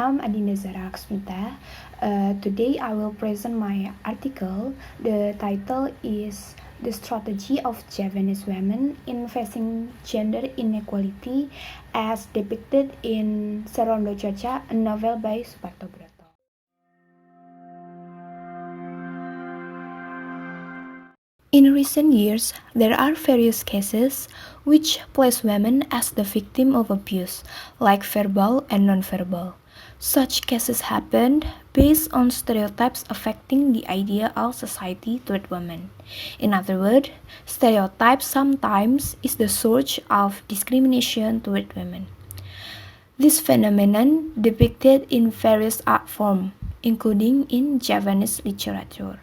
I'm Adina Zara Aksmita. Today I will present my article. The title is The Strategy of Javanese Women in Facing Gender Inequality as Depicted in Serondo Coca, a novel by Suparto Broto. In recent years, there are various cases which place women as the victim of abuse, like verbal and non-verbal. Such cases happened based on stereotypes affecting the idea of society toward women. In other words, stereotypes sometimes is the source of discrimination toward women. This phenomenon depicted in various art forms, including in Javanese literature.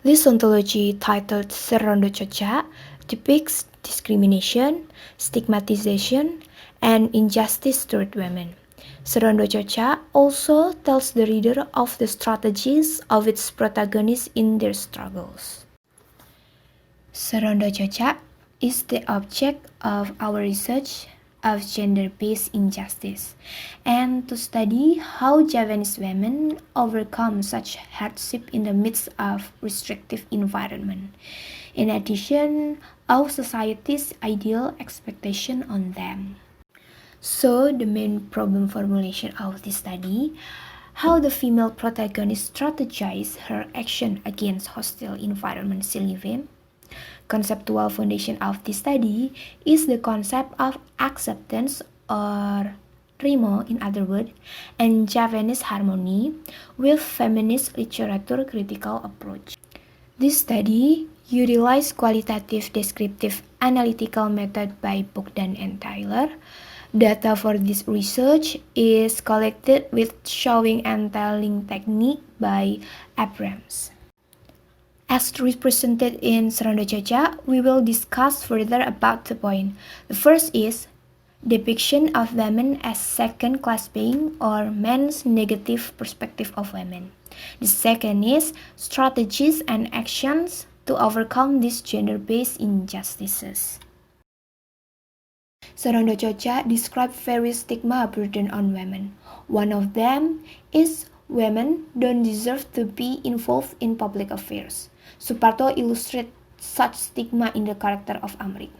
This ontology, titled Serondo Coca, depicts discrimination, stigmatization, and injustice toward women. Serondo Coca also tells the reader of the strategies of its protagonists in their struggles. Serondo Coca is the object of our research of gender-based injustice, and to study how Javanese women overcome such hardship in the midst of restrictive environment. In addition, our society's ideal expectation on them. So, the main problem formulation of this study, how the female protagonist strategized her action against hostile environment she lives in. Conceptual foundation of this study is the concept of acceptance, or rimo in other words, and Javanese harmony with feminist literature critical approach. This study utilized qualitative descriptive analytical method by Bogdan and Tyler. Data for this research is collected with showing and telling technique by Abrams. As represented in Serondo Coca, we will discuss further about the point. The first is depiction of women as second-class being, or men's negative perspective of women. The second is strategies and actions to overcome these gender-based injustices. Serondo Coca describes various stigma burden on women. One of them is women don't deserve to be involved in public affairs. Suparto illustrates such stigma in the character of Amrik.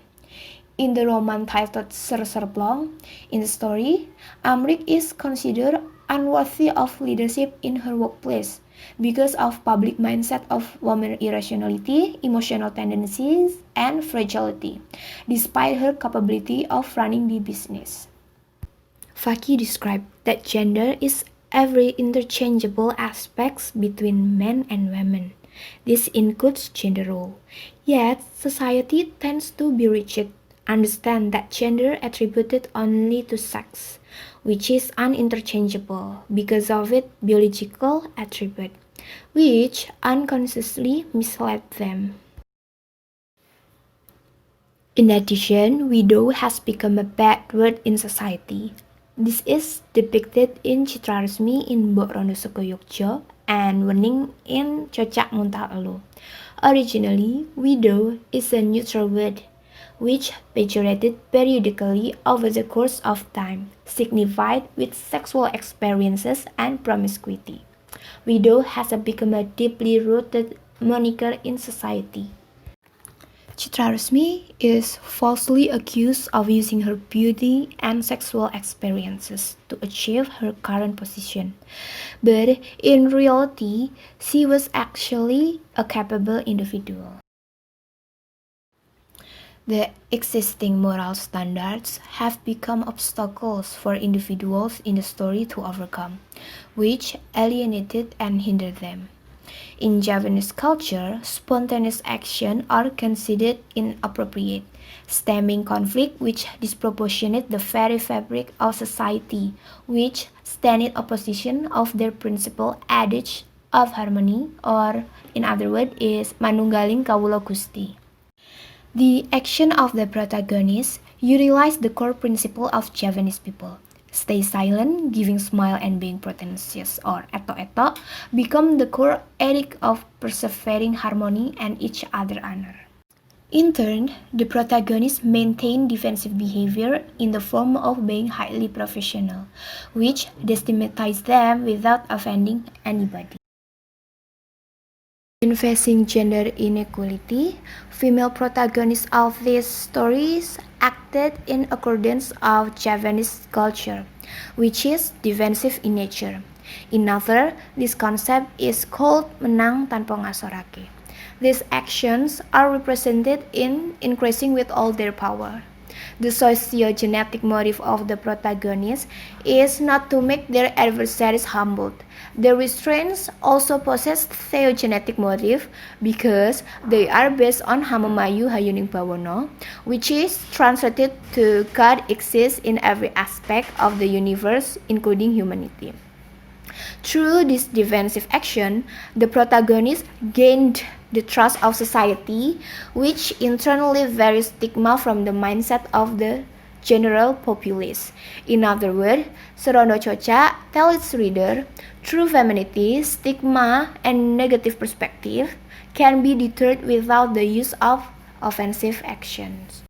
In the roman titled Serserplong, in the story, Amrik is considered unworthy of leadership in her workplace because of public mindset of woman irrationality, emotional tendencies, and fragility, despite her capability of running the business. Faki described that gender is every interchangeable aspects between men and women. This includes gender role. Yet, society tends to be rigid, understand that gender attributed only to sex, which is uninterchangeable because of its biological attribute, which unconsciously misled them. In addition, widow has become a bad word in society. This is depicted in Citra Resmi in Mbok Rondo Soko Yogyo and Wening in Cocak Muntal Elo. Originally, widow is a neutral word, which pejorated periodically over the course of time, signified with sexual experiences and promiscuity. Widow has become a deeply rooted moniker in society. Citra Resmi is falsely accused of using her beauty and sexual experiences to achieve her current position. But in reality, she was actually a capable individual. The existing moral standards have become obstacles for individuals in the story to overcome, which alienated and hindered them. In Javanese culture, spontaneous action are considered inappropriate, stemming conflict which disproportionate the very fabric of society, which stand in opposition of their principal adage of harmony, or in other words is manunggaling kawula Gusti. The action of the protagonist utilize the core principle of Javanese people. Stay silent, giving smile, and being pretentious, or eto-eto, become the core ethic of persevering harmony and each other honor. In turn, the protagonists maintain defensive behavior in the form of being highly professional, which destigmatizes them without offending anybody. In facing gender inequality, female protagonists of these stories acted in accordance of Javanese culture, which is defensive in nature. In other, this concept is called menang tanpa ngasorake. These actions are represented in increasing with all their power. The sociogenetic motive of the protagonists is not to make their adversaries humbled. The restraints also possess theogenetic motive because they are based on Hamamayu Hayuning Bawono, which is translated to God exists in every aspect of the universe, including humanity. Through this defensive action, the protagonist gained the trust of society, which internally varies stigma from the mindset of the general populace. In other words, Serono Chocha tells its reader, true femininity, stigma, and negative perspective can be deterred without the use of offensive actions.